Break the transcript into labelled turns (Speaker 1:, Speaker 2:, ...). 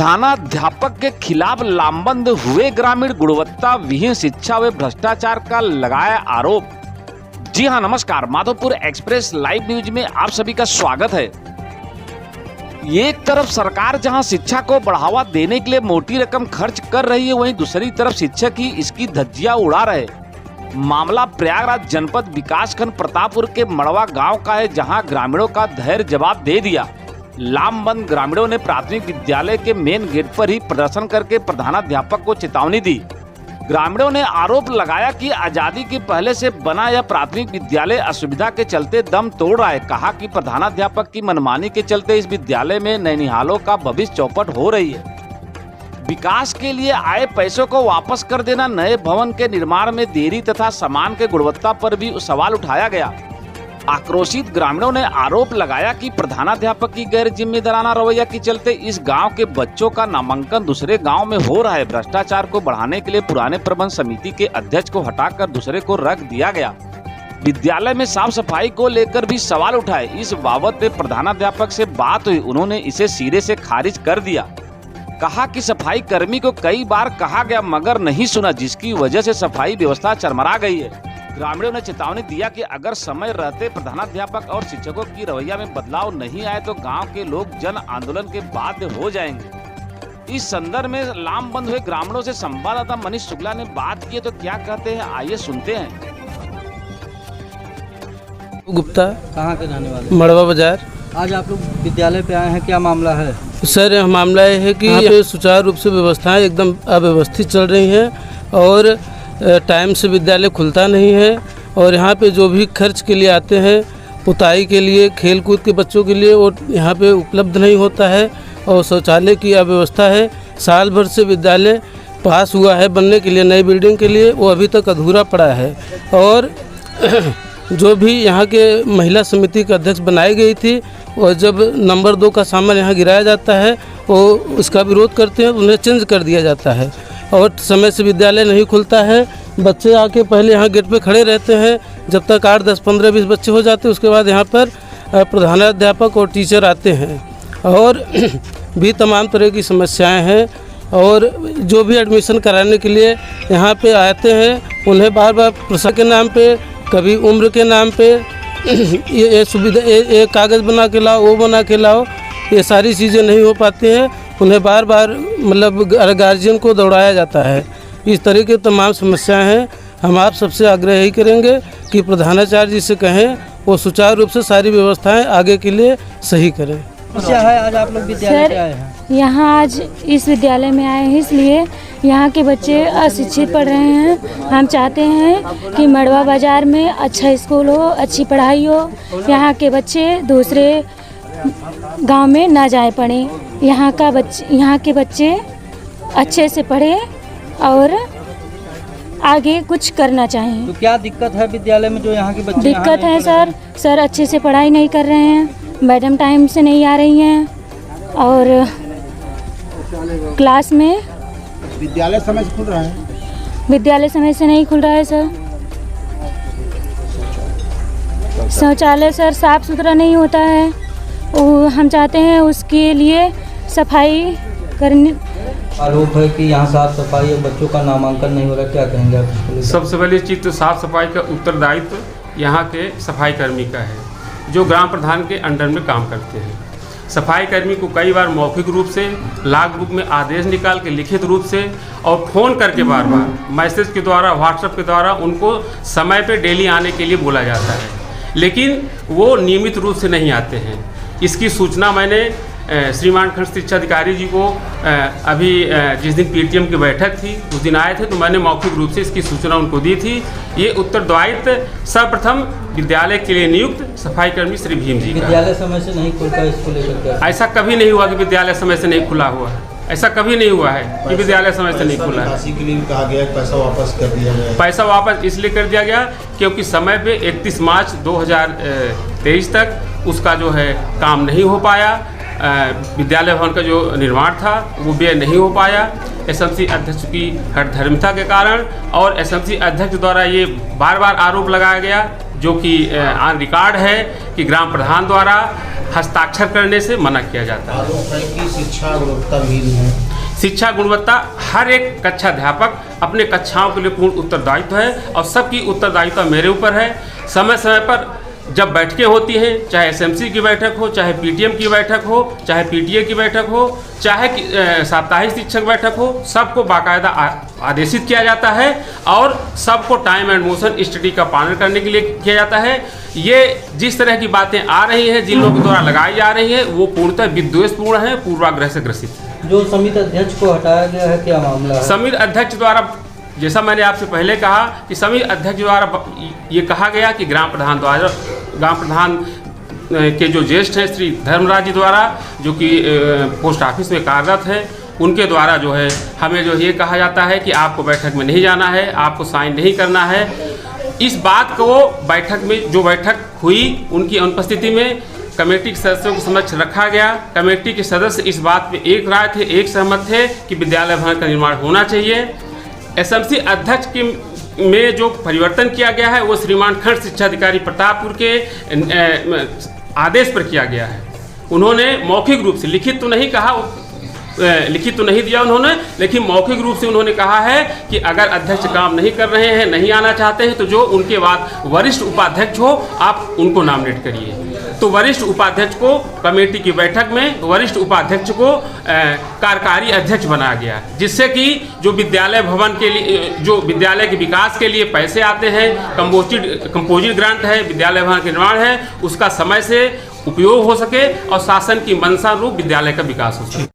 Speaker 1: प्रधानाध्यापक के खिलाफ लामबंद हुए ग्रामीण गुणवत्ता विहीन शिक्षा व भ्रष्टाचार का लगाया आरोप। जी हां, नमस्कार। माधोपुर एक्सप्रेस लाइव न्यूज में आप सभी का स्वागत है। एक तरफ सरकार जहां शिक्षा को बढ़ावा देने के लिए मोटी रकम खर्च कर रही है, वहीं दूसरी तरफ शिक्षक ही इसकी धज्जियां उड़ा रहे। मामला प्रयागराज जनपद विकासखंड प्रतापपुर के मड़वा गांव का है, जहां ग्रामीणों का धैर्य जवाब दे दिया। लामबंद ग्रामीणों ने प्राथमिक विद्यालय के मेन गेट पर ही प्रदर्शन करके प्रधानाध्यापक को चेतावनी दी। ग्रामीणों ने आरोप लगाया कि आजादी के पहले से बना यह प्राथमिक विद्यालय असुविधा के चलते दम तोड़ रहा है। कहा कि प्रधानाध्यापक की मनमानी के चलते इस विद्यालय में नैनिहालों का भविष्य चौपट हो रही है। विकास के लिए आए पैसों को वापस कर देना, नए भवन के निर्माण में देरी तथा सामान के गुणवत्ता पर भी सवाल उठाया गया। आक्रोशित ग्रामीणों ने आरोप लगाया कि प्रधानाध्यापक की गैर जिम्मेदाराना रवैया के चलते इस गांव के बच्चों का नामांकन दूसरे गांव में हो रहा है। भ्रष्टाचार को बढ़ाने के लिए पुराने प्रबंध समिति के अध्यक्ष को हटाकर दूसरे को रख दिया गया। विद्यालय में साफ सफाई को लेकर भी सवाल उठाए। इस बाबत प्रधानाध्यापक से बात हुई, उन्होंने इसे सिरे से खारिज कर दिया। कहा कि सफाई कर्मी को कई बार कहा गया मगर नहीं सुना, जिसकी वजह से सफाई व्यवस्था चरमरा गई है। ग्रामीणों ने चेतावनी दिया कि अगर समय रहते प्रधानाध्यापक और शिक्षकों की रवैया में बदलाव नहीं आए तो गांव के लोग जन आंदोलन के बाध्य हो जाएंगे। इस संदर्भ में लामबंद हुए ग्रामीणों से संवाददाता मनीष शुक्ला ने बात की, तो क्या कहते हैं आइए सुनते हैं।
Speaker 2: गुप्ता,
Speaker 3: कहाँ के रहने वाले?
Speaker 2: मड़वा बाजार।
Speaker 3: आज आप लोग विद्यालय पे आए हैं, क्या मामला है?
Speaker 2: सर, यह मामला यह है कि यहाँ पे सुचारू रूप से व्यवस्थाएं एकदम अव्यवस्थित चल रही हैं और टाइम से विद्यालय खुलता नहीं है। और यहाँ पे जो भी खर्च के लिए आते हैं, पुताई के लिए, खेल कूद के बच्चों के लिए, वो यहाँ पे उपलब्ध नहीं होता है। और शौचालय की अव्यवस्था है। साल भर से विद्यालय पास हुआ है बनने के लिए, नई बिल्डिंग के लिए, वो अभी तक अधूरा पड़ा है। और जो भी यहाँ के महिला समिति का अध्यक्ष बनाई गई थी, और जब नंबर 2 का सामान यहाँ गिराया जाता है, वो उसका विरोध करते हैं, उन्हें चेंज कर दिया जाता है। और समय से विद्यालय नहीं खुलता है। बच्चे आके पहले यहाँ गेट पे खड़े रहते हैं, जब तक 8, 10, 15, 20 बच्चे हो जाते हैं, उसके बाद यहाँ पर प्रधानाध्यापक और टीचर आते हैं। और भी तमाम तरह की समस्याएं हैं। और जो भी एडमिशन कराने के लिए यहाँ पे आते हैं, उन्हें बार बार प्रसाद के नाम पे, कभी उम्र के नाम पे ये सुविधा, ये कागज़ बना के लाओ, वो बना के लाओ, ये सारी चीज़ें नहीं हो पाती हैं। उन्हें बार बार मतलब गार्जियन को दौड़ाया जाता है। इस तरह की तमाम समस्याएं हैं। हम आप सबसे आग्रह यही करेंगे कि प्रधानाचार्य जी से कहें वो सुचारू रूप से सारी व्यवस्थाएं आगे के लिए सही करें।
Speaker 3: क्या है आज आप लोग विद्यालय पे आए हैं?
Speaker 4: यहाँ आज इस विद्यालय में आए हैं इसलिए यहाँ के बच्चे अशिक्षित पढ़ रहे हैं। हम चाहते हैं कि मड़वा बाज़ार में अच्छा स्कूल हो, अच्छी पढ़ाई हो, यहाँ के बच्चे दूसरे गांव में ना जाए पढ़े। यहाँ के बच्चे अच्छे से पढ़े और आगे कुछ करना चाहें।
Speaker 3: तो क्या दिक्कत है विद्यालय में जो यहाँ के बच्चे?
Speaker 4: दिक्कत है सर अच्छे से पढ़ाई नहीं कर रहे हैं, मैडम टाइम से नहीं आ रही हैं, और क्लास में
Speaker 5: विद्यालय समय से खुल रहा है?
Speaker 4: विद्यालय समय से नहीं खुल रहा है सर। शौचालय सर साफ सुथरा नहीं होता है। हम चाहते हैं उसके लिए सफाई करनी।
Speaker 3: आरोप है कि यहाँ साफ सफाई और बच्चों का नामांकन नहीं हो रहा, क्या कहेंगे आप?
Speaker 6: सबसे पहली चीज़ तो साफ सफाई का उत्तरदायित्व यहाँ के सफाई कर्मी का है, जो ग्राम प्रधान के अंडर में काम करते हैं। सफाई कर्मी को कई बार मौखिक रूप से, लाग बुक में आदेश निकाल के लिखित रूप से और फ़ोन करके बार बार मैसेज के द्वारा, व्हाट्सएप के द्वारा उनको समय पे डेली आने के लिए बोला जाता है, लेकिन वो नियमित रूप से नहीं आते हैं। इसकी सूचना मैंने श्रीमान खंड शिक्षा अधिकारी जी को अभी जिस दिन पीटीएम की बैठक थी उस दिन आए थे, तो मैंने मौखिक रूप से इसकी सूचना उनको दी थी। ये उत्तरदायित्व सर्वप्रथम विद्यालय के लिए नियुक्त सफाई कर्मी श्री भीम जी का।
Speaker 3: विद्यालय समय से नहीं खुलता, इसको लेकर
Speaker 6: ऐसा कभी नहीं हुआ कि विद्यालय समय से नहीं खुला हुआ है। ऐसा कभी नहीं हुआ है कि विद्यालय समय से नहीं खुला है।
Speaker 5: के लिए कहा गया पैसा वापस कर दिया गया।
Speaker 6: पैसा वापस इसलिए कर दिया गया क्योंकि समय पे 31 मार्च 2023 तक उसका जो है काम नहीं हो पाया। विद्यालय भवन का जो निर्माण था वो व्यय नहीं हो पाया। एसएमसी अध्यक्ष की हठधर्मिता के कारण और एसएमसी अध्यक्ष द्वारा ये बार बार आरोप लगाया गया जो कि ऑन रिकॉर्ड है कि ग्राम प्रधान द्वारा हस्ताक्षर करने से मना किया जाता है।
Speaker 5: आरोप है कि शिक्षा गुणवत्ताहीन है।
Speaker 6: शिक्षा गुणवत्ता, हर एक कक्षा अध्यापक अपने कक्षाओं के लिए पूर्ण उत्तरदायित्व है और सबकी उत्तरदायित्व मेरे ऊपर है। समय समय पर जब बैठकें होती हैं, चाहे एसएमसी की बैठक हो, चाहे पीटीएम की बैठक हो, चाहे पीटीए की बैठक हो, चाहे साप्ताहिक शिक्षक बैठक हो, सबको बाकायदा आदेशित किया जाता है और सबको टाइम एंड मोशन स्टडी का पालन करने के लिए किया जाता है। ये जिस तरह की बातें आ रही हैं, जिन लोगों द्वारा लगाई जा रही है, वो पूर्णतः विद्वेषपूर्ण है, पूर्वाग्रह से ग्रसित है।
Speaker 3: जो समिति अध्यक्ष को हटाया गया है, क्या मामला है?
Speaker 6: समिति अध्यक्ष द्वारा, जैसा मैंने आपसे पहले कहा कि समिति अध्यक्ष द्वारा ये कहा गया कि ग्राम प्रधान के जो ज्येष्ठ हैं श्री धर्मराज जी द्वारा, जो कि पोस्ट ऑफिस में कार्यरत है, उनके द्वारा जो है हमें जो ये कहा जाता है कि आपको बैठक में नहीं जाना है, आपको साइन नहीं करना है। इस बात को बैठक में, जो बैठक हुई उनकी अनुपस्थिति में कमेटी के सदस्यों के समक्ष रखा गया। कमेटी के सदस्य इस बात पे एक राय थे, एक सहमत थे कि विद्यालय भवन का निर्माण होना चाहिए। एसएमसी अध्यक्ष के में जो परिवर्तन किया गया है वो श्रीमान खंड शिक्षा अधिकारी प्रतापपुर के आदेश पर किया गया है। उन्होंने मौखिक रूप से, लिखित तो नहीं कहा, लिखित तो नहीं दिया उन्होंने, लेकिन मौखिक रूप से उन्होंने कहा है कि अगर अध्यक्ष काम नहीं कर रहे हैं, नहीं आना चाहते हैं, तो जो उनके बाद वरिष्ठ उपाध्यक्ष हो आप उनको नॉमिनेट करिए। तो वरिष्ठ उपाध्यक्ष को कमेटी की बैठक में वरिष्ठ उपाध्यक्ष को कार्यकारी अध्यक्ष बनाया गया, जिससे कि जो विद्यालय भवन के लिए, जो विद्यालय के विकास के लिए पैसे आते हैं, कंपोजिट ग्रांट है, विद्यालय भवन के निर्माण है, उसका समय से उपयोग हो सके और शासन की मंशा रूप विद्यालय का विकास हो सके।